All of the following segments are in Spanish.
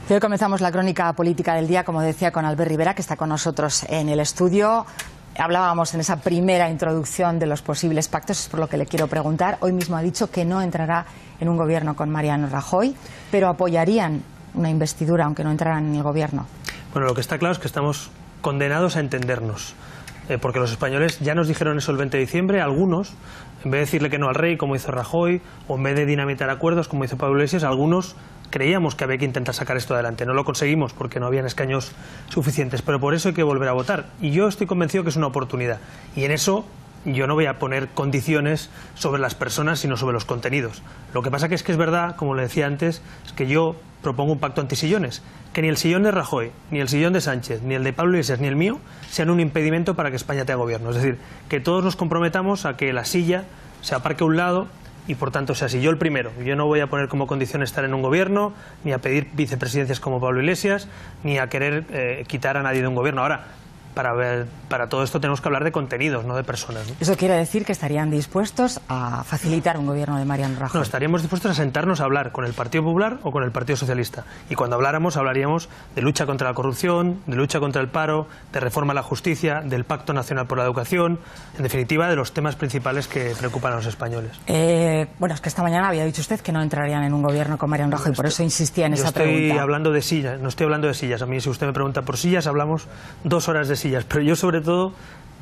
Y hoy comenzamos la crónica política del día, como decía, con Albert Rivera, que está con nosotros en el estudio. Hablábamos en esa primera introducción de los posibles pactos, es por lo que le quiero preguntar. Hoy mismo ha dicho que no entrará en un gobierno con Mariano Rajoy, pero apoyarían una investidura aunque no entraran en el gobierno. Bueno, lo que está claro es que estamos condenados a entendernos, porque los españoles ya nos dijeron eso el 20 de diciembre, algunos, en vez de decirle que no al rey, como hizo Rajoy, o en vez de dinamitar acuerdos, como hizo Pablo Iglesias, algunos creíamos que había que intentar sacar esto adelante. No lo conseguimos porque no habían escaños suficientes, pero por eso hay que volver a votar. Y yo estoy convencido que es una oportunidad. Y en eso yo no voy a poner condiciones sobre las personas, sino sobre los contenidos. Lo que pasa que es verdad, como le decía antes, es que yo propongo un pacto antisillones. Que ni el sillón de Rajoy, ni el sillón de Sánchez, ni el de Pablo Iglesias, ni el mío, sean un impedimento para que España tenga gobierno. Es decir, que todos nos comprometamos a que la silla se aparque a un lado y, por tanto, sea así. Yo el primero. Yo no voy a poner como condición estar en un gobierno, ni a pedir vicepresidencias como Pablo Iglesias, ni a querer quitar a nadie de un gobierno. Ahora, para todo esto tenemos que hablar de contenidos, no de personas, ¿no? ¿Eso quiere decir que estarían dispuestos a facilitar un gobierno de Mariano Rajoy? No, estaríamos dispuestos a sentarnos a hablar con el Partido Popular o con el Partido Socialista. Y cuando habláramos, hablaríamos de lucha contra la corrupción, de lucha contra el paro, de reforma a la justicia, del Pacto Nacional por la Educación, en definitiva, de los temas principales que preocupan a los españoles. Bueno, es que esta mañana había dicho usted que no entrarían en un gobierno con Mariano Rajoy, por eso insistía en esa pregunta. Yo estoy hablando de sillas, no estoy hablando de sillas. A mí, si usted me pregunta por sillas, hablamos 2 horas de sillas. Pero yo, sobre todo,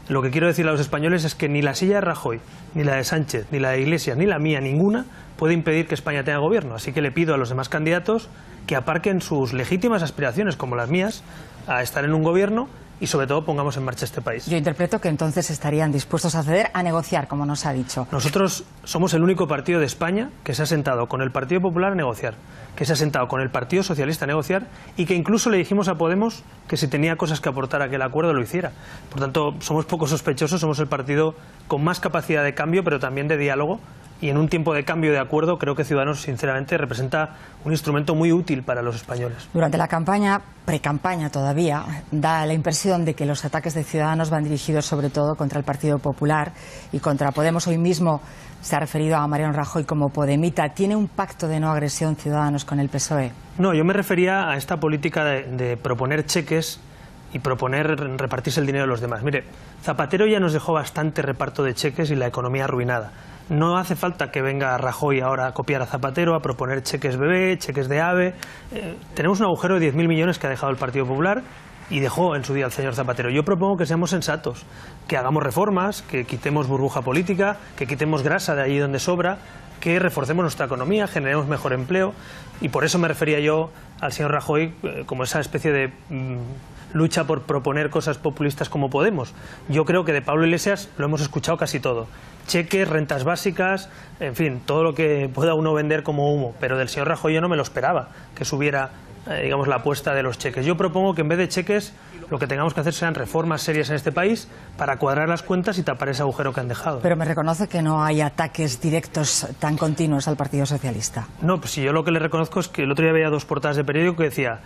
lo que quiero decir a los españoles es que ni la silla de Rajoy, ni la de Sánchez, ni la de Iglesias, ni la mía, ninguna, puede impedir que España tenga gobierno. Así que le pido a los demás candidatos que aparquen sus legítimas aspiraciones, como las mías, a estar en un gobierno y, sobre todo, pongamos en marcha este país. Yo interpreto que entonces estarían dispuestos a ceder, a negociar, como nos ha dicho. Nosotros somos el único partido de España que se ha sentado con el Partido Popular a negociar, que se ha sentado con el Partido Socialista a negociar y que incluso le dijimos a Podemos que si tenía cosas que aportar a aquel acuerdo lo hiciera. Por tanto, somos poco sospechosos, somos el partido con más capacidad de cambio, pero también de diálogo. Y en un tiempo de cambio de acuerdo, creo que Ciudadanos, sinceramente, representa un instrumento muy útil para los españoles. Durante la campaña, pre-campaña todavía, da la impresión de que los ataques de Ciudadanos van dirigidos sobre todo contra el Partido Popular y contra Podemos. Hoy mismo se ha referido a Mariano Rajoy como podemita. ¿Tiene un pacto de no agresión Ciudadanos con el PSOE? No, yo me refería a esta política de proponer cheques y proponer repartirse el dinero de los demás. Mire, Zapatero ya nos dejó bastante reparto de cheques y la economía arruinada. No hace falta que venga Rajoy ahora a copiar a Zapatero, a proponer cheques bebé, cheques de AVE. Tenemos un agujero de 10.000 millones que ha dejado el Partido Popular y dejó en su día el señor Zapatero. Yo propongo que seamos sensatos, que hagamos reformas, que quitemos burbuja política, que quitemos grasa de allí donde sobra, que reforcemos nuestra economía, generemos mejor empleo. Y por eso me refería yo al señor Rajoy como esa especie de lucha por proponer cosas populistas como Podemos. Yo creo que de Pablo Iglesias lo hemos escuchado casi todo. Cheques, rentas básicas, en fin, todo lo que pueda uno vender como humo. Pero del señor Rajoy yo no me lo esperaba, que subiera, digamos, la apuesta de los cheques. Yo propongo que en vez de cheques lo que tengamos que hacer sean reformas serias en este país para cuadrar las cuentas y tapar ese agujero que han dejado. Pero me reconoce que no hay ataques directos tan continuos al Partido Socialista. No, pues si yo lo que le reconozco es que el otro día veía 2 portadas de periódico que decía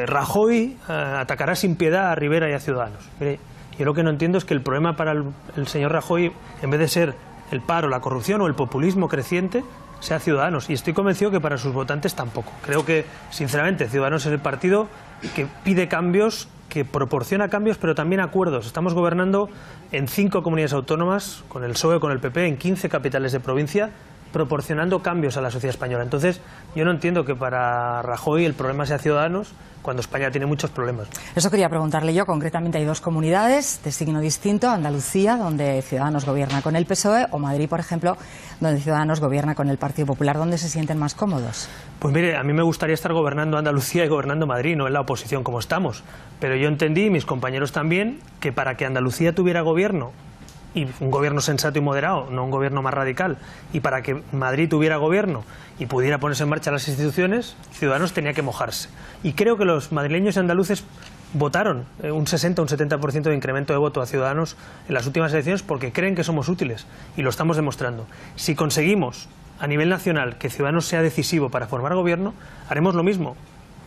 Rajoy atacará sin piedad a Rivera y a Ciudadanos. Mire, yo lo que no entiendo es que el problema para el señor Rajoy, en vez de ser el paro, la corrupción o el populismo creciente, sea Ciudadanos. Y estoy convencido que para sus votantes tampoco. Creo que, sinceramente, Ciudadanos es el partido que pide cambios, que proporciona cambios, pero también acuerdos. Estamos gobernando en 5 comunidades autónomas, con el PSOE, con el PP, en 15 capitales de provincia, proporcionando cambios a la sociedad española. Entonces, yo no entiendo que para Rajoy el problema sea Ciudadanos, cuando España tiene muchos problemas. Eso quería preguntarle yo. Concretamente hay 2 comunidades de signo distinto: Andalucía, donde Ciudadanos gobierna con el PSOE, o Madrid, por ejemplo, donde Ciudadanos gobierna con el Partido Popular. ¿Dónde se sienten más cómodos? Pues mire, a mí me gustaría estar gobernando Andalucía y gobernando Madrid, no en la oposición como estamos. Pero yo entendí, y mis compañeros también, que para que Andalucía tuviera gobierno, y un gobierno sensato y moderado, no un gobierno más radical, y para que Madrid tuviera gobierno y pudiera ponerse en marcha las instituciones, Ciudadanos tenía que mojarse. Y creo que los madrileños y andaluces votaron un 60 o un 70% de incremento de voto a Ciudadanos en las últimas elecciones porque creen que somos útiles, y lo estamos demostrando. Si conseguimos a nivel nacional que Ciudadanos sea decisivo para formar gobierno, haremos lo mismo.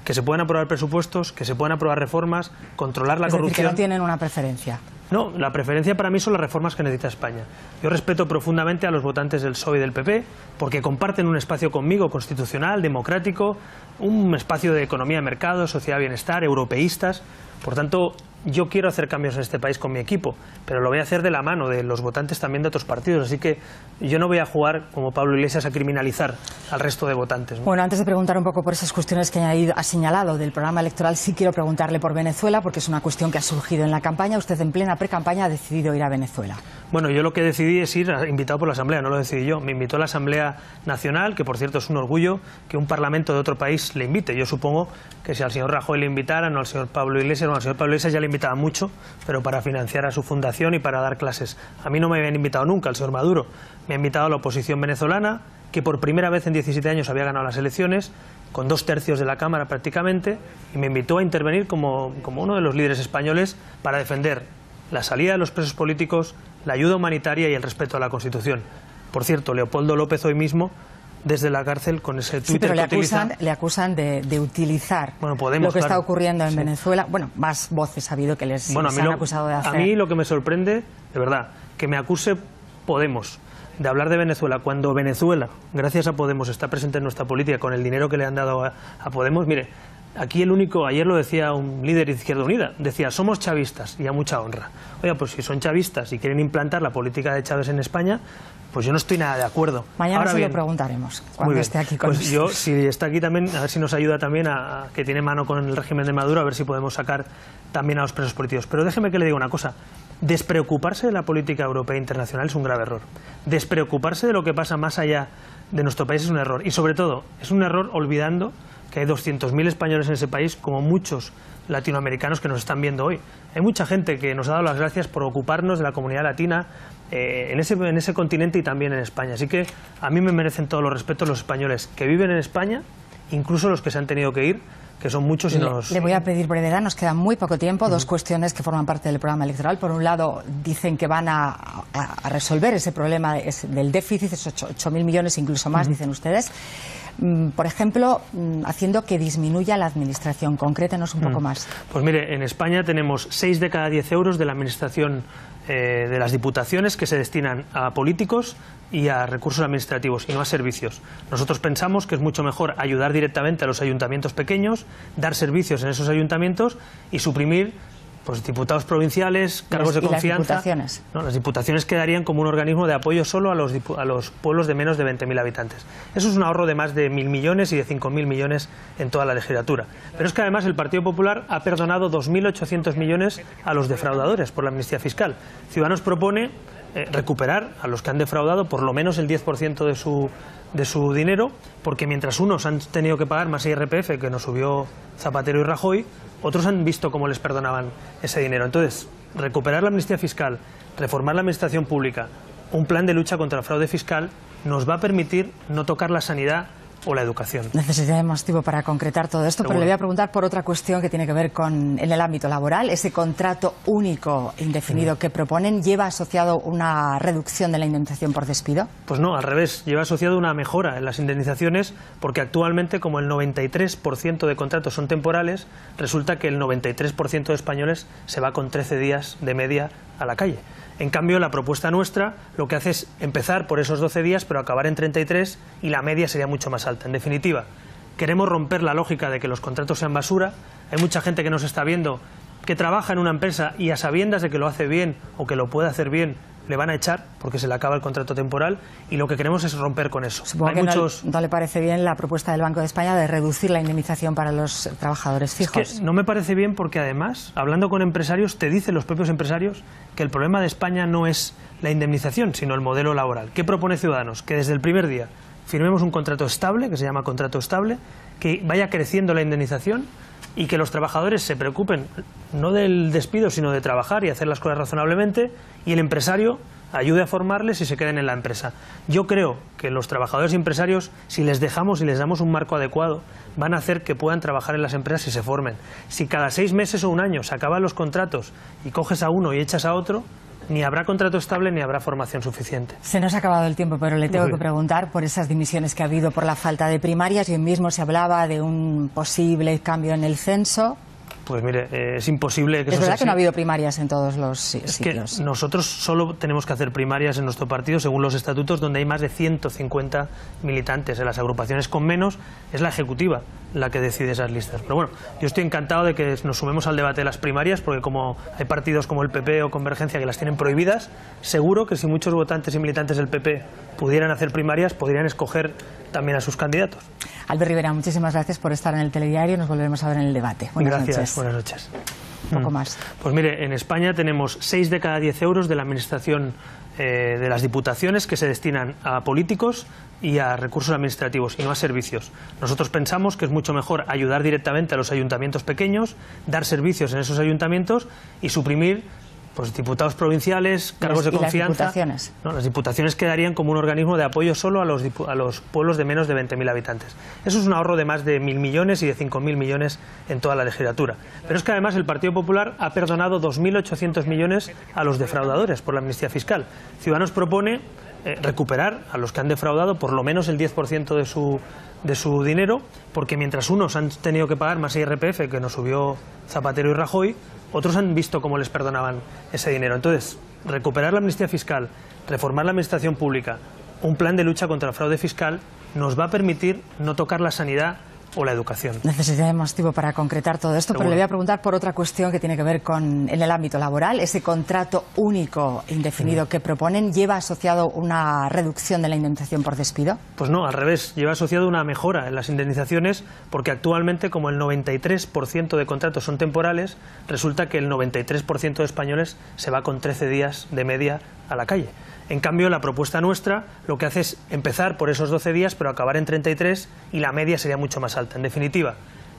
Que se puedan aprobar presupuestos, que se puedan aprobar reformas, controlar la corrupción. Es decir, que no tienen una preferencia. No, la preferencia para mí son las reformas que necesita España. Yo respeto profundamente a los votantes del PSOE y del PP porque comparten un espacio conmigo constitucional, democrático, un espacio de economía de mercado, sociedad de bienestar, europeístas. Por tanto, yo quiero hacer cambios en este país con mi equipo, pero lo voy a hacer de la mano de los votantes también de otros partidos. Así que yo no voy a jugar, como Pablo Iglesias, a criminalizar al resto de votantes, ¿no? Bueno, antes de preguntar un poco por esas cuestiones que ha señalado del programa electoral, sí quiero preguntarle por Venezuela, porque es una cuestión que ha surgido en la campaña. Usted en plena pre-campaña ha decidido ir a Venezuela. Bueno, yo lo que decidí es ir invitado por la Asamblea, no lo decidí yo. Me invitó a la Asamblea Nacional, que por cierto es un orgullo que un parlamento de otro país le invite. Yo supongo que si al señor Rajoy le invitaran, o al señor Pablo Iglesias, al señor Pablo Iglesias ya le invitaban mucho, pero para financiar a su fundación y para dar clases. A mí no me habían invitado nunca, el señor Maduro. Me ha invitado a la oposición venezolana, que por primera vez en 17 años había ganado las elecciones, con 2/3 de la Cámara prácticamente, y me invitó a intervenir como uno de los líderes españoles para defender la salida de los presos políticos, la ayuda humanitaria y el respeto a la Constitución. Por cierto, Leopoldo López hoy mismo, desde la cárcel, con ese Twitter pero que utiliza... le acusan de utilizar Podemos, lo que está claro, ocurriendo en Venezuela. Bueno, más voces ha habido que les han acusado de hacer. A mí lo que me sorprende, de verdad, que me acuse Podemos de hablar de Venezuela cuando Venezuela, gracias a Podemos, está presente en nuestra política con el dinero que le han dado a Podemos. Mire, aquí el único, ayer lo decía un líder de Izquierda Unida, decía, somos chavistas y a mucha honra. Oiga, pues si son chavistas y quieren implantar la política de Chávez en España, pues yo no estoy nada de acuerdo. Mañana Ahora se bien, lo preguntaremos cuando esté aquí con pues yo, si está aquí también, a ver si nos ayuda también a que tiene mano con el régimen de Maduro, a ver si podemos sacar también a los presos políticos. Pero déjeme que le diga una cosa. Despreocuparse de la política europea e internacional es un grave error. Despreocuparse de lo que pasa más allá de nuestro país es un error. Y sobre todo, es un error olvidando que hay 200.000 españoles en ese país, como muchos latinoamericanos que nos están viendo hoy. Hay mucha gente que nos ha dado las gracias por ocuparnos de la comunidad latina en ese continente y también en España. Así que a mí me merecen todos los respetos los españoles que viven en España, incluso los que se han tenido que ir, que son muchos y Le voy a pedir brevedad, nos queda muy poco tiempo. Dos cuestiones que forman parte del programa electoral. Por un lado, dicen que van a resolver ese problema del déficit, esos 8.000 millones, incluso más, dicen ustedes. Por ejemplo, haciendo que disminuya la administración. Concrétenos un poco más. Pues mire, en España tenemos 6 de cada 10 euros de la administración de las diputaciones que se destinan a políticos y a recursos administrativos y no a servicios. Nosotros pensamos que es mucho mejor ayudar directamente a los ayuntamientos pequeños, dar servicios en esos ayuntamientos y suprimir pues diputados provinciales, cargos de confianza. ¿Las diputaciones? No, las diputaciones quedarían como un organismo de apoyo solo a los pueblos de menos de 20.000 habitantes. Eso es un ahorro de más de 1.000 millones y de 5.000 millones en toda la legislatura. Pero es que además el Partido Popular ha perdonado 2.800 millones a los defraudadores por la amnistía fiscal. Ciudadanos propone recuperar a los que han defraudado por lo menos el 10% de su dinero, porque mientras unos han tenido que pagar más IRPF, que nos subió Zapatero y Rajoy, otros han visto cómo les perdonaban ese dinero. Entonces, recuperar la amnistía fiscal, reformar la administración pública, un plan de lucha contra el fraude fiscal, nos va a permitir no tocar la sanidad o la educación. Necesitaremos tiempo para concretar todo esto, pero le voy a preguntar por otra cuestión que tiene que ver en el ámbito laboral. Ese contrato único indefinido que proponen, ¿lleva asociado una reducción de la indemnización por despido? Pues no, al revés, lleva asociado una mejora en las indemnizaciones, porque actualmente, como el 93% de contratos son temporales, resulta que el 93% de españoles se va con 13 días de media a la calle. En cambio, la propuesta nuestra lo que hace es empezar por esos 12 días, pero acabar en 33 y la media sería mucho más alta. En definitiva, queremos romper la lógica de que los contratos sean basura. Hay mucha gente que nos está viendo que trabaja en una empresa y a sabiendas de que lo hace bien o que lo puede hacer bien, le van a echar porque se le acaba el contrato temporal y lo que queremos es romper con eso. Supongo que no le parece bien la propuesta del Banco de España de reducir la indemnización para los trabajadores fijos. Es que no me parece bien porque además, hablando con empresarios, te dicen los propios empresarios que el problema de España no es la indemnización, sino el modelo laboral. ¿Qué propone Ciudadanos? Que desde el primer día firmemos un contrato estable, que se llama contrato estable, que vaya creciendo la indemnización y que los trabajadores se preocupen no del despido, sino de trabajar y hacer las cosas razonablemente, y el empresario ayude a formarles y se queden en la empresa. Yo creo que los trabajadores y empresarios, si les dejamos y les damos un marco adecuado, van a hacer que puedan trabajar en las empresas y se formen. Si cada 6 meses o un año se acaban los contratos y coges a uno y echas a otro, ni habrá contrato estable ni habrá formación suficiente. Se nos ha acabado el tiempo, pero le tengo que preguntar por esas dimisiones que ha habido por la falta de primarias. Y hoy mismo se hablaba de un posible cambio en el censo. Pues mire, es imposible que es eso verdad sea que no ha así. habido primarias en todos los Es sitios. que nosotros solo tenemos que hacer primarias en nuestro partido según los estatutos, donde hay más de 150 militantes. En las agrupaciones con menos es la ejecutiva la que decide esas listas. Pero bueno, yo estoy encantado de que nos sumemos al debate de las primarias, porque como hay partidos como el PP o Convergencia que las tienen prohibidas, seguro que si muchos votantes y militantes del PP pudieran hacer primarias, podrían escoger también a sus candidatos. Albert Rivera, muchísimas gracias por estar en el telediario. Nos volveremos a ver en el debate. Buenas Gracias, noches. buenas noches. Un poco más. Pues mire, en España tenemos 6 de cada 10 euros de la administración de las diputaciones que se destinan a políticos y a recursos administrativos y no a servicios. Nosotros pensamos que es mucho mejor ayudar directamente a los ayuntamientos pequeños, dar servicios en esos ayuntamientos y suprimir pues diputados provinciales, cargos de confianza. ¿Las diputaciones? No, las diputaciones quedarían como un organismo de apoyo solo a los pueblos de menos de 20.000 habitantes. Eso es un ahorro de más de 1.000 millones y de 5.000 millones en toda la legislatura. Pero es que además el Partido Popular ha perdonado 2.800 millones a los defraudadores por la amnistía fiscal. Ciudadanos propone recuperar a los que han defraudado por lo menos el 10% de su dinero, porque mientras unos han tenido que pagar más IRPF que nos subió Zapatero y Rajoy, otros han visto cómo les perdonaban ese dinero. Entonces, recuperar la amnistía fiscal, reformar la administración pública, un plan de lucha contra el fraude fiscal nos va a permitir no tocar la sanidad o la educación. Necesitaremos tiempo para concretar todo esto, pero le voy a preguntar por otra cuestión que tiene que ver con en el ámbito laboral. Ese contrato único indefinido que proponen, ¿lleva asociado una reducción de la indemnización por despido? Pues no, al revés, lleva asociado una mejora en las indemnizaciones, porque actualmente, como el 93% de contratos son temporales, resulta que el 93% de españoles se va con 13 días de media a la calle. En cambio, la propuesta nuestra lo que hace es empezar por esos 12 días, pero acabar en 33 y la media sería mucho más alta. En definitiva,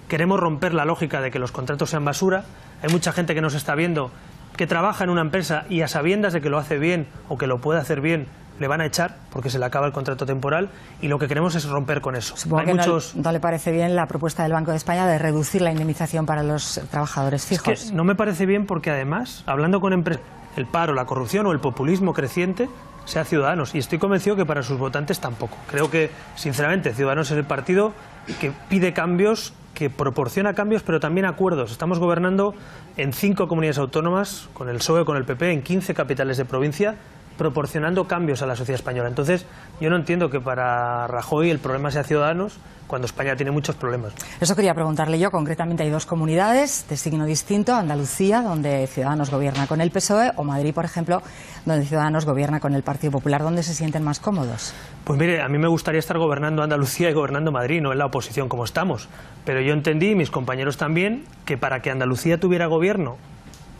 queremos romper la lógica de que los contratos sean basura. Hay mucha gente que nos está viendo que trabaja en una empresa y a sabiendas de que lo hace bien o que lo puede hacer bien, le van a echar porque se le acaba el contrato temporal, y lo que queremos es romper con eso. Supongo que no le parece bien la propuesta del Banco de España de reducir la indemnización para los trabajadores fijos. Es que no me parece bien porque además, hablando con empresas, el paro, la corrupción o el populismo creciente sea Ciudadanos, y estoy convencido que para sus votantes tampoco. Creo que, sinceramente, Ciudadanos es el partido que pide cambios, que proporciona cambios, pero también acuerdos. Estamos gobernando en 5 comunidades autónomas, con el PSOE, con el PP, en 15 capitales de provincia, proporcionando cambios a la sociedad española. Entonces, yo no entiendo que para Rajoy el problema sea Ciudadanos, cuando España tiene muchos problemas. Eso quería preguntarle yo. Concretamente hay 2 comunidades de signo distinto: Andalucía, donde Ciudadanos gobierna con el PSOE, o Madrid, por ejemplo, donde Ciudadanos gobierna con el Partido Popular. ¿Dónde se sienten más cómodos? Pues mire, a mí me gustaría estar gobernando Andalucía y gobernando Madrid, no en la oposición como estamos. Pero yo entendí, y mis compañeros también, que para que Andalucía tuviera gobierno,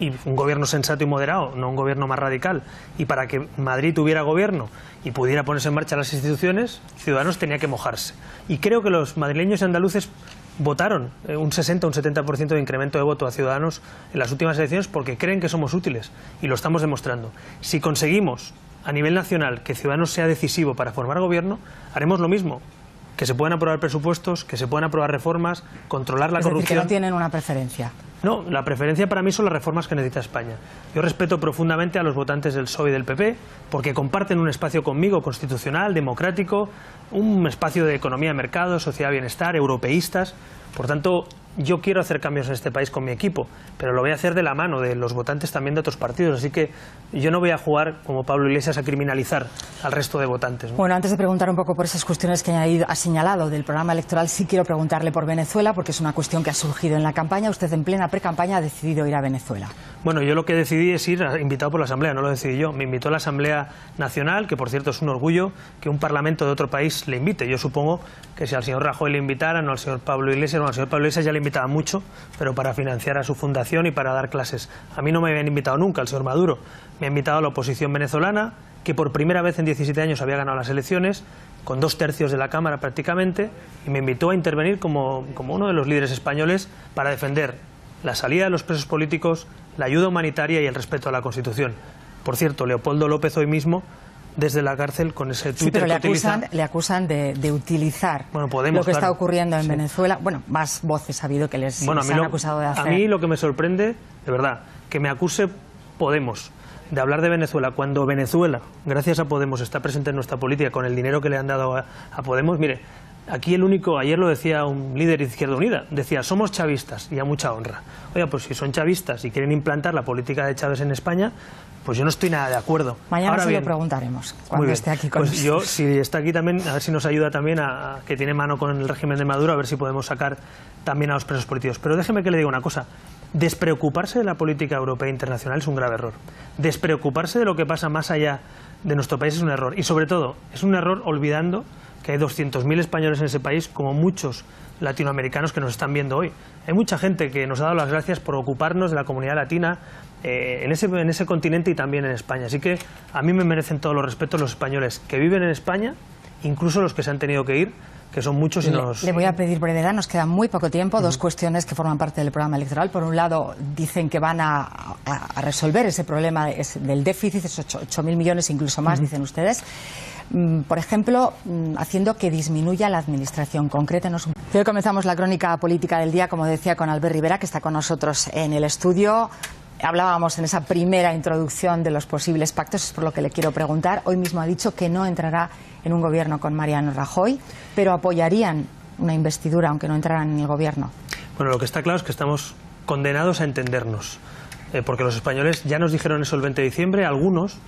y un gobierno sensato y moderado, no un gobierno más radical, y para que Madrid tuviera gobierno y pudiera ponerse en marcha las instituciones, Ciudadanos tenía que mojarse. Y creo que los madrileños y andaluces votaron un 60 o un 70% de incremento de voto a Ciudadanos en las últimas elecciones porque creen que somos útiles, y lo estamos demostrando. Si conseguimos a nivel nacional que Ciudadanos sea decisivo para formar gobierno, haremos lo mismo. Que se puedan aprobar presupuestos, que se puedan aprobar reformas, controlar la corrupción. Es decir, que no tienen una preferencia. No, la preferencia para mí son las reformas que necesita España. Yo respeto profundamente a los votantes del PSOE y del PP porque comparten un espacio conmigo constitucional, democrático, un espacio de economía de mercado, sociedad de bienestar, europeístas. Por tanto, yo quiero hacer cambios en este país con mi equipo, pero lo voy a hacer de la mano de los votantes también de otros partidos. Así que yo no voy a jugar, como Pablo Iglesias, a criminalizar al resto de votantes, ¿no? Bueno, antes de preguntar un poco por esas cuestiones que ha señalado del programa electoral, sí quiero preguntarle por Venezuela, porque es una cuestión que ha surgido en la campaña. Usted, en plena pre-campaña, ha decidido ir a Venezuela. Bueno, yo lo que decidí es ir invitado por la Asamblea, no lo decidí yo. Me invitó la Asamblea Nacional, que por cierto es un orgullo que un parlamento de otro país le invite. Yo supongo que si al señor Rajoy le invitaran, o al señor Pablo Iglesias, al señor Pablo Iglesias ya le invitaba mucho, pero para financiar a su fundación y para dar clases. A mí no me habían invitado nunca, el señor Maduro. Me ha invitado a la oposición venezolana, que por primera vez en 17 años había ganado las elecciones, con 2/3 de la Cámara prácticamente, y me invitó a intervenir como uno de los líderes españoles para defender la salida de los presos políticos, la ayuda humanitaria y el respeto a la Constitución. Por cierto, Leopoldo López hoy mismo, desde la cárcel, con ese Twitter. Sí, pero que le acusan de utilizar Podemos, lo que está claro, ocurriendo en Venezuela. Bueno, más voces ha habido que les han acusado de hacer. A mí lo que me sorprende, de verdad, que me acuse Podemos de hablar de Venezuela, cuando Venezuela, gracias a Podemos, está presente en nuestra política con el dinero que le han dado a Podemos. Mire, Aquí el único, ayer lo decía un líder de Izquierda Unida, decía, somos chavistas y a mucha honra. Oiga, pues si son chavistas y quieren implantar la política de Chávez en España, pues yo no estoy nada de acuerdo. Mañana se lo preguntaremos cuando esté aquí con nosotros. Yo, si está aquí también, a ver si nos ayuda también a que tiene mano con el régimen de Maduro, a ver si podemos sacar también a los presos políticos. Pero déjeme que le diga una cosa. Despreocuparse de la política europea e internacional es un grave error. Despreocuparse de lo que pasa más allá de nuestro país es un error. Y sobre todo, es un error olvidando que hay 200.000 españoles en ese país, como muchos latinoamericanos que nos están viendo hoy. Hay mucha gente que nos ha dado las gracias por ocuparnos de la comunidad latina en ese continente y también en España. Así que a mí me merecen todos los respetos los españoles que viven en España, incluso los que se han tenido que ir, que son muchos. Le voy a pedir brevedad, nos queda muy poco tiempo. Dos cuestiones que forman parte del programa electoral. Por un lado, dicen que van a resolver ese problema del déficit, esos 8.000 millones, incluso más, dicen ustedes. Por ejemplo, haciendo que disminuya la administración. Concrétenos un poco. Hoy comenzamos la crónica política del día, como decía, con Albert Rivera, que está con nosotros en el estudio. Hablábamos en esa primera introducción de los posibles pactos, es por lo que le quiero preguntar. Hoy mismo ha dicho que no entrará en un gobierno con Mariano Rajoy, pero apoyarían una investidura aunque no entraran en el gobierno. Bueno, lo que está claro es que estamos condenados a entendernos, porque los españoles ya nos dijeron eso el 20 de diciembre, algunos,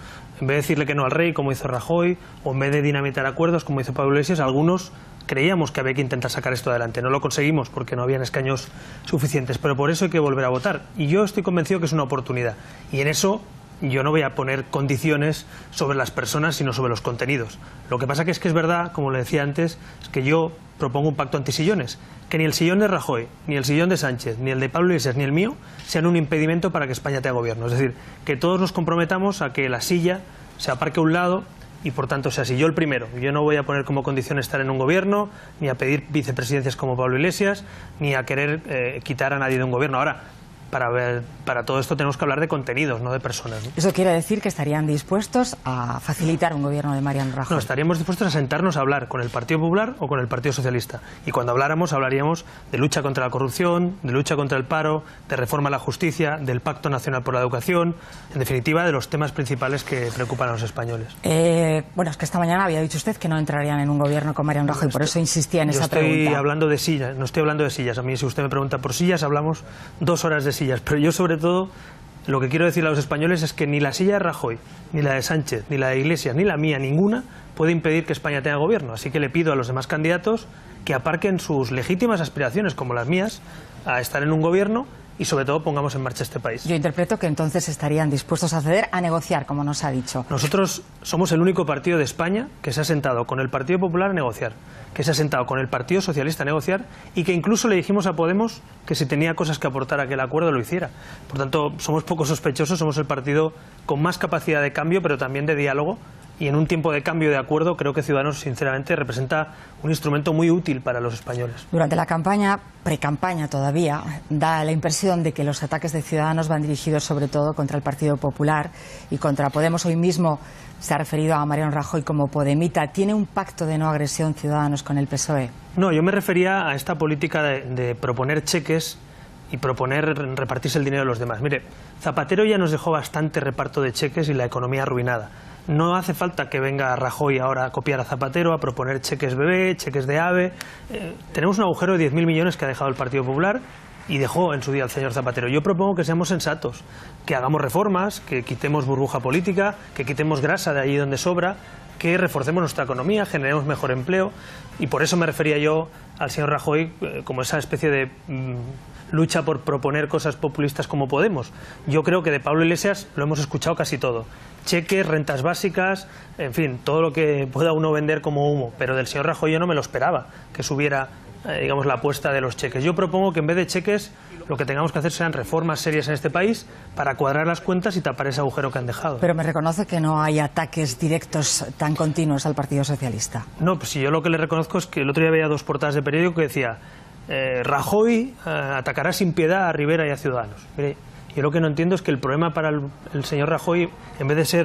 en vez de decirle que no al rey, como hizo Rajoy, o en vez de dinamitar acuerdos, como hizo Pablo Iglesias, algunos creíamos que había que intentar sacar esto adelante. No lo conseguimos porque no habían escaños suficientes, pero por eso hay que volver a votar. Y yo estoy convencido que es una oportunidad. Y en eso yo no voy a poner condiciones sobre las personas, sino sobre los contenidos. Lo que pasa que es verdad, como le decía antes, es que yo propongo un pacto antisillones. Que ni el sillón de Rajoy, ni el sillón de Sánchez, ni el de Pablo Iglesias, ni el mío, sean un impedimento para que España tenga gobierno. Es decir, que todos nos comprometamos a que la silla se aparque a un lado y, por tanto, sea así. Yo el primero. Yo no voy a poner como condición estar en un gobierno, ni a pedir vicepresidencias como Pablo Iglesias, ni a querer quitar a nadie de un gobierno. Ahora, para todo esto tenemos que hablar de contenidos, no de personas, ¿no? ¿Eso quiere decir que estarían dispuestos a facilitar un gobierno de Mariano Rajoy? No, estaríamos dispuestos a sentarnos a hablar con el Partido Popular o con el Partido Socialista. Y cuando habláramos, hablaríamos de lucha contra la corrupción, de lucha contra el paro, de reforma a la justicia, del Pacto Nacional por la Educación, en definitiva, de los temas principales que preocupan a los españoles. Bueno, es que esta mañana había dicho usted que no entrarían en un gobierno con Mariano Rajoy, por eso insistía en esa pregunta. Yo estoy hablando de sillas, no estoy hablando de sillas. A mí, si usted me pregunta por sillas, hablamos 2 horas de sillas. Pero yo, sobre todo, lo que quiero decir a los españoles es que ni la silla de Rajoy, ni la de Sánchez, ni la de Iglesias, ni la mía, ninguna, puede impedir que España tenga gobierno. Así que le pido a los demás candidatos que aparquen sus legítimas aspiraciones, como las mías, a estar en un gobierno y, sobre todo, pongamos en marcha este país. Yo interpreto que entonces estarían dispuestos a ceder, a negociar, como nos ha dicho. Nosotros somos el único partido de España que se ha sentado con el Partido Popular a negociar, que se ha sentado con el Partido Socialista a negociar y que incluso le dijimos a Podemos que si tenía cosas que aportar a aquel acuerdo lo hiciera. Por tanto, somos poco sospechosos, somos el partido con más capacidad de cambio, pero también de diálogo. Y en un tiempo de cambio de acuerdo, creo que Ciudadanos, sinceramente, representa un instrumento muy útil para los españoles. Durante la campaña, pre-campaña todavía, da la impresión de que los ataques de Ciudadanos van dirigidos sobre todo contra el Partido Popular y contra Podemos. Hoy mismo se ha referido a Mariano Rajoy como podemita. ¿Tiene un pacto de no agresión Ciudadanos con el PSOE? No, yo me refería a esta política de proponer cheques y proponer repartirse el dinero de los demás. Mire, Zapatero ya nos dejó bastante reparto de cheques y la economía arruinada. No hace falta que venga Rajoy ahora a copiar a Zapatero, a proponer cheques bebé, cheques de AVE. Tenemos un agujero de 10.000 millones que ha dejado el Partido Popular y dejó en su día el señor Zapatero. Yo propongo que seamos sensatos, que hagamos reformas, que quitemos burbuja política, que quitemos grasa de allí donde sobra, que reforcemos nuestra economía, generemos mejor empleo. Y por eso me refería yo al señor Rajoy como esa especie de lucha por proponer cosas populistas como Podemos. Yo creo que de Pablo Iglesias lo hemos escuchado casi todo. Cheques, rentas básicas, en fin, todo lo que pueda uno vender como humo. Pero del señor Rajoy yo no me lo esperaba, que subiera, digamos, la apuesta de los cheques. Yo propongo que en vez de cheques lo que tengamos que hacer sean reformas serias en este país para cuadrar las cuentas y tapar ese agujero que han dejado. Pero me reconoce que no hay ataques directos tan continuos al Partido Socialista. No, pues si yo lo que le reconozco es que el otro día veía 2 portadas de periódico que decía Rajoy atacará sin piedad a Rivera y a Ciudadanos. Mire, yo lo que no entiendo es que el problema para el señor Rajoy, en vez de ser